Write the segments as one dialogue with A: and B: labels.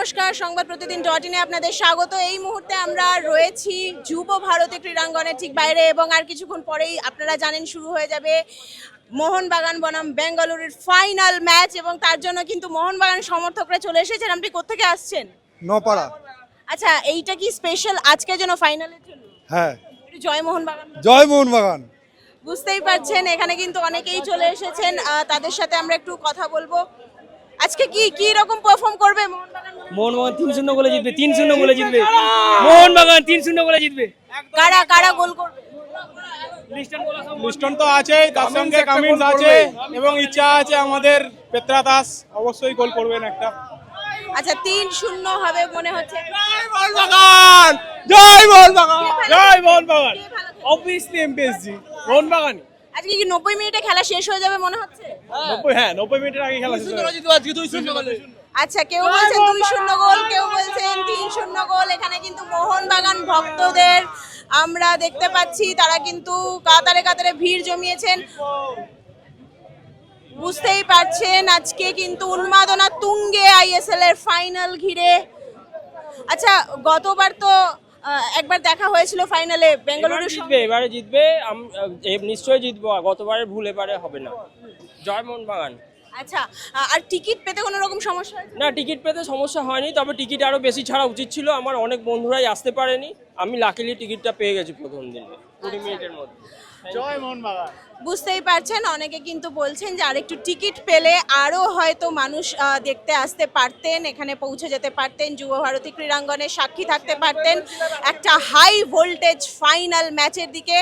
A: নমস্কার, সংবাদ প্রতিদিন .in আপনাদের স্বাগত। এই মুহূর্তে আমরা রয়েছি যুব ভারতী ক্রীড়াঙ্গনের ঠিক বাইরে এবং আর কিছুক্ষণ পরেই আপনারা জানেন শুরু হয়ে যাবে মোহনবাগান বনাম বেঙ্গালুরুর ফাইনাল ম্যাচ এবং তার জন্য কিন্তু মোহনবাগান সমর্থকরা চলে এসেছেন। আপনি কোত্থেকে আসছেন?
B: নপাড়া।
A: আচ্ছা, এইটা কি স্পেশাল আজকের জন্য, ফাইনালের জন্য?
B: হ্যাঁ,
A: একটু জয় মোহনবাগান।
B: জয় মোহনবাগান।
A: বুঝতেই পারছেন এখানে কিন্তু অনেকেই চলে এসেছেন, তাদের সাথে আমরা একটু কথা বলবো। আজকে কি রকম পারফর্ম করবে মোহনবাগান?
C: মোহনবাগান 3-0 গোলে জিতবে, 3-0 গোলে জিতবে মোহনবাগান, 3-0 গোলে জিতবে।
A: কারা গোল করবে?
D: লিস্টন তো আছেই, তার সঙ্গে কামিন্স আছে এবং ইচ্ছা আছে আমাদের পেত্রা দাস অবশ্যই গোল করবেন একটা।
A: আচ্ছা, 3-0 হবে মনে হচ্ছে।
D: মোহনবাগান, জয় মোহনবাগান, জয় মোহনবাগান। অবভিয়াসলি এমপিএসজি মোহনবাগান।
A: আজকে কি 90 মিনিটে খেলা শেষ হয়ে যাবে মনে হচ্ছে?
D: 90 মিনিটের আগে খেলা শেষ হবে।
C: আজকে 2-0 গোলে।
A: আচ্ছা, কেউ বলছেন 2-0 গোল, কেউ বলছেন 3-0 গোল। এখানে কিন্তু মোহনবাগান ভক্তদের আমরা দেখতে পাচ্ছি, তারা কিন্তু কাতারে কাতারে ভিড় জমিয়েছেন। বুঝতেই পারছেন আজকে কিন্তু উন্মাদনা তুঙ্গে আইএসএল এর ফাইনাল ঘিরে। আচ্ছা, গতবার তো একবার দেখা হয়েছিল ফাইনালে বেঙ্গালুরু
C: জিতবে, এবারে জিতবে, নিশ্চয়ই জিতবো। গতবারের ভুল এবারে হবে না। জয় মোহনবাগান।
A: আচ্ছা, আর টিকিট পেতে কোনো রকম সমস্যা হয়েছে?
C: না, টিকিট পেতে সমস্যা হয়নি, তবে টিকিট আরো বেশি ছাড়া উচিত ছিল। আমার অনেক বন্ধুরাই আসতে পারেনি, আমি লাকিলি টিকিটটা পেয়ে গেছি প্রথম দিনে 20 মিনিটের মধ্যে।
D: জয় মোহনবাগান।
A: বুঝতেই পারছেন অনেকে কিন্তু বলছেন যে আরেকটু টিকিট পেলে আরও হয়তো মানুষ দেখতে আসতে পারতেন, এখানে পৌঁছে যেতে পারতেন, যুব ভারতী ক্রীড়াঙ্গনে সাক্ষী থাকতে পারতেন একটা হাই ভোল্টেজ ফাইনাল ম্যাচের দিকে।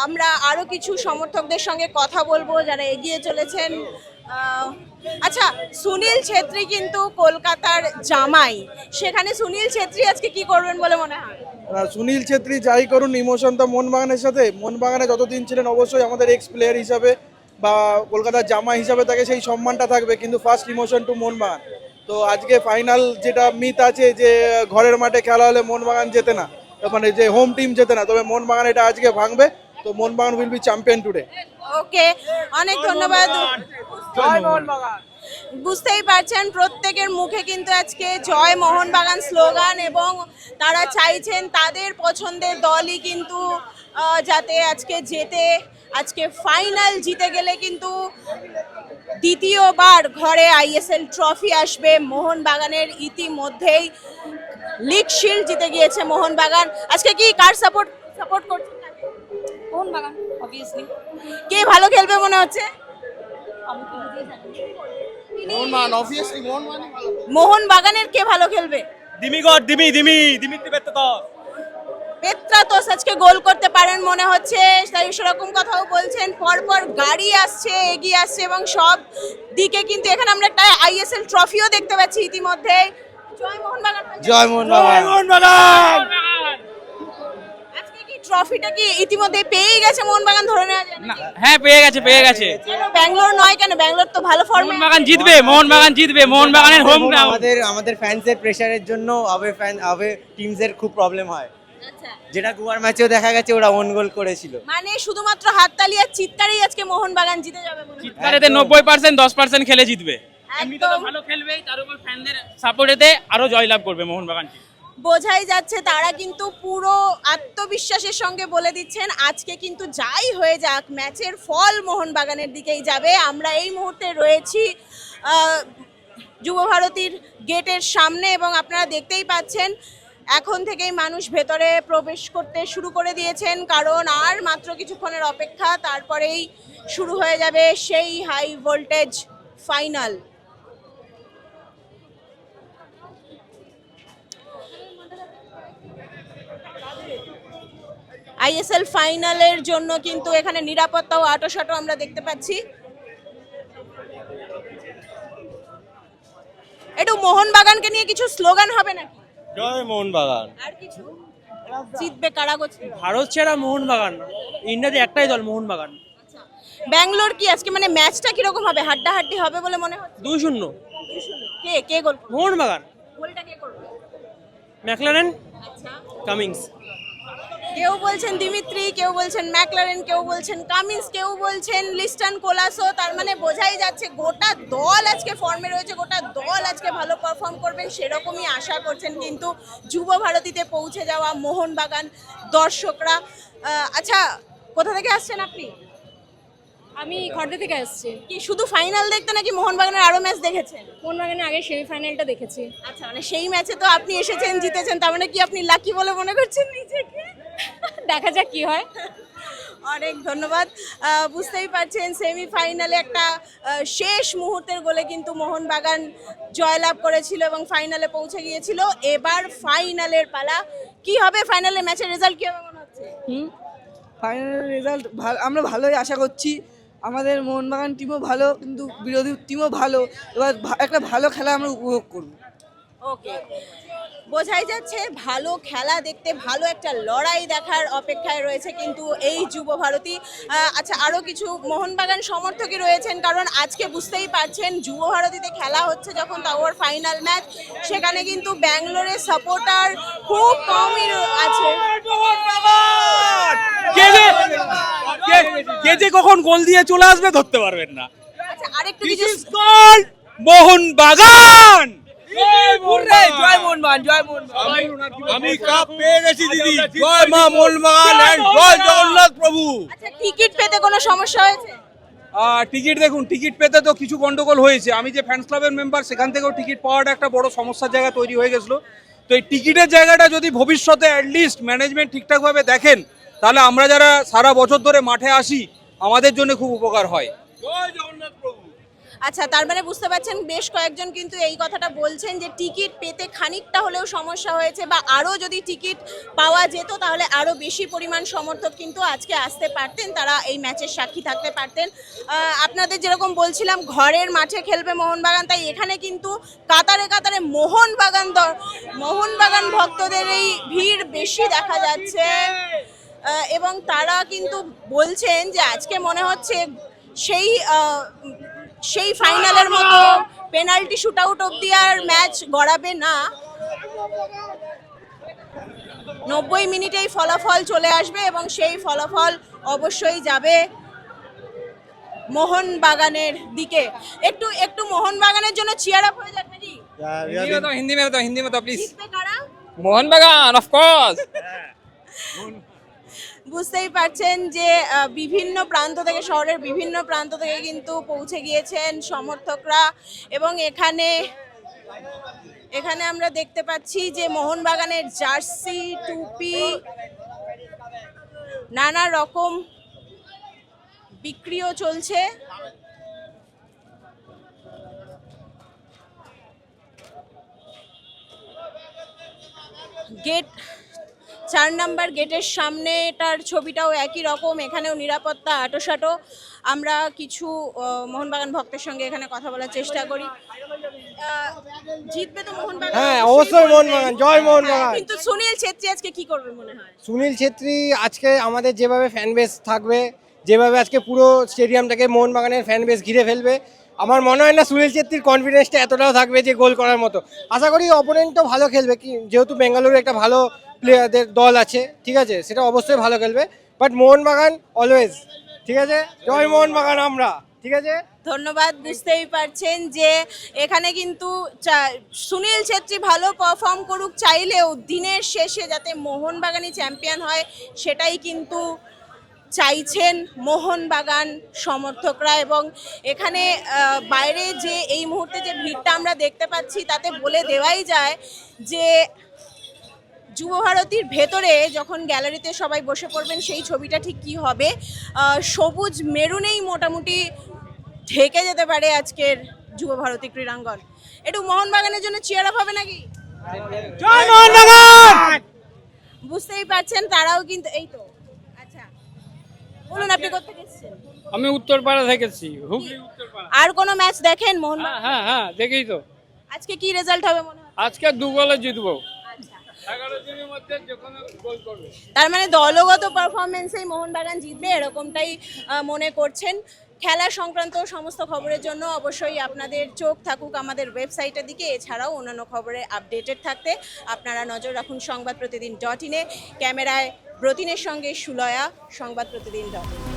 A: আমরা আরও কিছু সমর্থকদের সঙ্গে কথা বলবো যারা এগিয়ে চলেছেন। আচ্ছা, সুনীল ছেত্রী কিন্তু কলকাতার জামাই, সেখানে সুনীল ছেত্রী আজকে কি করবেন বলে মনে হয়?
B: সুনীল ছেত্রী যাই করুন, ইমোশন তো মোহনবাগানের সাথে। মোহনবাগানে যতদিন ছিলেন অবশ্যই আমাদের এক্স প্লেয়ার হিসাবে বা কলকাতার জামাই হিসাবে তাকে সেই সম্মানটা থাকবে, কিন্তু ফার্স্ট ইমোশন টু মোহনবাগান। তো আজকে ফাইনাল যেটা মিথ আছে যে ঘরের মাঠে খেলা হলে মোহনবাগান জেতে না, মানে যে হোম টিম জেতে না, তবে মোহনবাগান এটা আজকে ভাঙবে। তো Mohun Bagan will be champion today.
A: ওকে, অনেক ধন্যবাদ।
D: জয় মোহনবাগান।
A: বুঝতেই পারছেন প্রত্যেকের মুখে কিন্তু আজকে জয় মোহনবাগান স্লোগান এবং তারা চাইছেন তাদের পছন্দের দলই কিন্তু যাতে আজকে জেতে। আজকে ফাইনাল জিতে গেলে কিন্তু দ্বিতীয়বার ঘরে আইএসএল ট্রফি আসবে মোহনবাগানের। ইতিমধ্যেই লিগ শিল্ড জিতে গিয়েছে মোহনবাগান। আজকে কি কার সাপোর্ট করছেন?
E: মোহনবাগান অবভিয়াসলি।
A: কে ভালো খেলবে মনে হচ্ছে?
D: মোহনবাগান অবভিয়াসলি, মোহনবাগানই ভালো।
A: মোহনবাগানের কে ভালো খেলবে?
C: দিমিত্রি
A: পেত্রাতোস আজকে গোল করতে পারেন মনে হচ্ছে, তাই সেরকম কথাও বলছেন। পরপর গাড়ি আসছে, এগিয়ে আসছে এবং সব দিকে কিন্তু এখানে আমরা একটা আইএসএল ট্রফিও দেখতে পাচ্ছি ইতিমধ্যে। জয় মোহনবাগান।
B: জয়
D: মোহনবাগান।
A: আজকে কি ট্রফিটা কি ইতিমধ্যে পেয়ে গেছে মোহনবাগান ধরে নেওয়া যায়?
C: হ্যাঁ, পেয়ে গেছে।
A: কেন ব্যাঙ্গালোর নয়? কেন ব্যাঙ্গালোর তো ভালো ফর্মে।
C: মোহনবাগান জিতবে, মোহনবাগানের হোম গ্রাউন্ড।
F: আমাদের ফ্যান্সের প্রেসারের জন্য আবে টিমসের খুব প্রবলেম হয়,
A: আচ্ছা,
F: যেটা গোয়ার ম্যাচেও দেখা গেছে, ওরা ওন গোল করেছিল।
A: মানে শুধুমাত্র হাততালি আর চিৎকারেই আজকে মোহনবাগান জিতে যাবে মনে হয়?
C: চিৎকারেতে 90%, 10% খেলে জিতবে। এমনিতে তো
A: একদম
C: ভালো খেলবেই, তার উপর ফ্যানদের সাপোর্টেতে আরো জয়লাভ করবে মোহনবাগান।
A: বোঝাই যাচ্ছে তারা কিন্তু পুরো আত্মবিশ্বাসের সঙ্গে বলে দিচ্ছেন আজকে কিন্তু যাই হয়ে যাক ম্যাচের ফল মোহনবাগানের দিকেই যাবে। আমরা এই মুহূর্তে রয়েছি যুব ভারতীর গেটের সামনে এবং আপনারা দেখতেই পাচ্ছেন এখন থেকেই মানুষ ভেতরে প্রবেশ করতে শুরু করে দিয়েছেন, কারণ আর মাত্র কিছুক্ষণের অপেক্ষা, তারপরেই শুরু হয়ে যাবে সেই হাই ভোল্টেজ ফাইনাল। আইএসএল ফাইনালের জন্য কিন্তু এখানে নিরাপত্তাও আঁটোসাঁটো আমরা দেখতে পাচ্ছি। একটু মোহনবাগানকে নিয়ে কিছু স্লোগান হবে নাকি?
D: জয় মোহনবাগান।
A: আর কিছু? জিতবে কারা?
C: ভারত সেরা মোহনবাগান, ইন্ডিয়াতে একটাই দল মোহনবাগান।
A: ব্যাঙ্গালোর কি আজকে মানে ম্যাচটা কিরকম হবে? হাড্ডাহাড্ডি হবে বলে মনে হচ্ছে?
C: 2-0
A: কে গোল?
C: মোহনবাগান।
A: গোলটা কে করবে?
C: ম্যাকলারেন,
A: আচ্ছা,
C: কামিংস।
A: কেউ বলছেন দিমিত্রি, কেউ বলছেন ম্যাকলারেন, কেউ বলছেন কামিন্স, কেউ বলছেন লিস্টন কোলাসো। তার মানে বোঝাই যাচ্ছে গোটা দল আজকে ফর্মে রয়েছে, গোটা দল আজকে ভালো পারফর্ম করবেন সেরকমই আশা করছেন কিন্তু যুব ভারতীতে পৌঁছে যাওয়া মোহনবাগান দর্শকরা। আচ্ছা, কোথা থেকে আসছেন আপনি?
E: আমি খড়দা থেকে আসছি।
A: কি শুধু ফাইনাল দেখতে নাকি মোহনবাগানের আরো ম্যাচ দেখেছেন?
E: মোহনবাগানের আগে সেমিফাইনালটা দেখেছি।
A: আচ্ছা, মানে সেই ম্যাচে তো আপনি এসেছেন, জিতেছেন, তার মানে কি আপনি লাকি বলে মনে করছেন নিজেকে?
E: দেখা যাক কি হয়।
A: অনেক ধন্যবাদ। বুঝতেই পারছেন সেমিফাইনালে একটা শেষ মুহূর্তের গোলে কিন্তু মোহনবাগান জয়লাভ করেছিল এবং ফাইনালে পৌঁছে গিয়েছিল। এবার ফাইনালের পালা। কি হবে ফাইনালের ম্যাচের রেজাল্ট কি হবে মনে হচ্ছে?
G: ফাইনাল রেজাল্ট আমরা ভালোই আশা করছি। আমাদের মোহনবাগান টিমও ভালো, কিন্তু বিরোধী টিমও ভালো। এবার একটা ভালো খেলা আমরা উপভোগ করব।
A: ওকে, বোঝাই যাচ্ছে ভালো খেলা দেখতে, ভালো একটা লড়াই দেখার অপেক্ষায় রয়েছে কিন্তু এই যুব ভারতী। আচ্ছা, আরও কিছু মোহনবাগান সমর্থকই রয়েছেন, কারণ আজকে বুঝতেই পারছেন যুব ভারতীতে খেলা হচ্ছে যখন, তাও ওর ফাইনাল ম্যাচ, সেখানে কিন্তু ব্যাঙ্গালোরের সাপোর্টার খুব কমই আছে।
D: কে যে কখন গোল দিয়ে চলে আসবে ধরতে পারবেন না।
A: আচ্ছা, আরেকটু কিছু
D: মোহনবাগান
H: আমি কাপ পেয়ে গেছি দিদি, জয় মা মোহনবাগান এন্ড জয় জগন্নাথ প্রভু।
A: আচ্ছা, টিকিট পেতে কোনো সমস্যা হয়েছে?
I: টিকিট দেখুন, টিকিট পেতে তো কিছু গন্ডগোল হয়েছে। আমি যে ফ্যান্স ক্লাবের মেম্বার, সেখান থেকেও টিকিট পাওয়াটা একটা বড় সমস্যার জায়গা তৈরি হয়ে গেছিলো। তো এই টিকিটের জায়গাটা যদি ভবিষ্যতে অ্যাটলিস্ট ম্যানেজমেন্ট ঠিকঠাকভাবে দেখেন, তাহলে আমরা যারা সারা বছর ধরে মাঠে আসি আমাদের জন্য খুব উপকার হয়।
H: জয় জগন্নাথ প্রভু।
A: আচ্ছা, তার মানে বুঝতে পারছেন বেশ কয়েকজন কিন্তু এই কথাটা বলছেন যে টিকিট পেতে খানিকটা হলেও সমস্যা হয়েছে, বা আরও যদি টিকিট পাওয়া যেত তাহলে আরও বেশি পরিমাণ সমর্থক কিন্তু আজকে আসতে পারতেন, তারা এই ম্যাচের সাক্ষী থাকতে পারতেন। আপনাদের যেরকম বলছিলাম ঘরের মাঠে খেলবে মোহনবাগান, তাই এখানে কিন্তু কাতারে কাতারে মোহনবাগান ভক্তদের এই ভিড় বেশি দেখা যাচ্ছে এবং তারা কিন্তু বলছেন যে আজকে মনে হচ্ছে সেই ফাইনালের মতো পেনাল্টি শুট আউট অব্দি আর ম্যাচ গড়াবে না। 90 মিনিটেই ফলাফল চলে আসবে এবং সেই ফলাফল অবশ্যই যাবে মোহনবাগানের দিকে। একটু মোহনবাগানের জন্য চিয়ার আপ হয়ে যাক নাকি?
C: হিন্দি में तो प्लीज।
A: জিতবে কারা?
C: Mohun Bagan of course.
A: বুঝতেই পারছেন যে বিভিন্ন প্রান্ত থেকে, শহরের বিভিন্ন প্রান্ত থেকে কিন্তু পৌঁছে গিয়েছেন সমর্থকরা এবং এখানে আমরা দেখতে পাচ্ছি যে মোহনবাগানের জার্সি, টুপি, নানা রকম বিক্রিও চলছে। গেট 4 নম্বর গেটের সামনেটার ছবিটাও একই রকম, এখানেও নিরাপত্তা আটোসাটো। আমরা কিছু মোহনবাগান ভক্তের সঙ্গে এখানে কথা বলার চেষ্টা করি। জিতবে তো মোহনবাগান?
F: হ্যাঁ, অবশ্যই মোহনবাগান, জয় মোহনবাগান।
A: কিন্তু সুনীল ছেত্রী আজকে কি করবে মনে হয়?
F: সুনীল ছেত্রী আজকে আমাদের যেভাবে ফ্যান বেস থাকবে, যেভাবে আজকে পুরো স্টেডিয়ামটাকে মোহনবাগানের ফ্যান বেস ঘিরে ফেলবে, আমার মনে হয় না সুনীল ছেত্রীর কনফিডেন্সটা এতটাও থাকবে যে গোল করার মতো। আশা করি অপোনেন্টও ভালো খেলবে, কি যেহেতু বেঙ্গালুরু একটা ভালো প্লেয়ারদের দল আছে, ঠিক আছে, সেটা অবশ্যই ভালো খেলবে। বাট মোহনবাগান অলওয়েজ, ঠিক আছে, জয় মোহনবাগান আমরা, ঠিক আছে।
A: ধন্যবাদ। বুঝতেই পারছেন যে এখানে কিন্তু সুনীল ছেত্রী ভালো পারফর্ম করুক চাইলেও দিনের শেষে যাতে মোহনবাগানই চ্যাম্পিয়ন হয় সেটাই কিন্তু চাইছেন মোহনবাগান সমর্থকরা। এবং এখানে বাইরে যে এই মুহূর্তে যে ভিড়টা আমরা দেখতে পাচ্ছি তাতে বলে দেওয়াই যায় যে যুব ভারতীর ভেতরে যখন গ্যালারিতে সবাই বসে পড়বেন সেই ছবিটা ঠিক কী হবে। সবুজ মেরুনেই মোটামুটি ঢেকে যেতে পারে আজকের যুব ভারতী ক্রীড়াঙ্গন। একটু মোহনবাগানের জন্য চিয়ার আপ হবে নাকি?
D: জয় মোহনবাগান।
A: বুঝতেই পারছেন তারাও কিন্তু এই তো। আচ্ছা, বলুন আপনি কোথা থেকে এসেছেন?
C: আমি উত্তরপাড়া থেকে এসেছি, হুগলি উত্তরপাড়া।
A: আর কোনো ম্যাচ দেখেন মোহনবাগান?
C: হ্যাঁ দেখি তো।
A: আজকে কি রেজাল্ট হবে মনে হয়?
C: আজকে 2 গোলে জিতবো।
A: আচ্ছা,
C: 11 দিনের মধ্যে যে কোনো গোল করবে।
A: তার মানে দলগত পারফরমেন্সেই মোহনবাগান জিতবে এরকমটাই মনে করছেন। খেলা সংক্রান্ত সমস্ত খবরের জন্য অবশ্যই আপনাদের চোখ থাকুক আমাদের ওয়েবসাইটের দিকে। এছাড়াও অন্যান্য খবরে আপডেটেড থাকতে আপনারা নজর রাখুন সংবাদপ্রতিদিন.in-এ। ক্যামেরায় ব্রতিনের সঙ্গে সুলয়া, সংবাদ প্রতিদিন ডট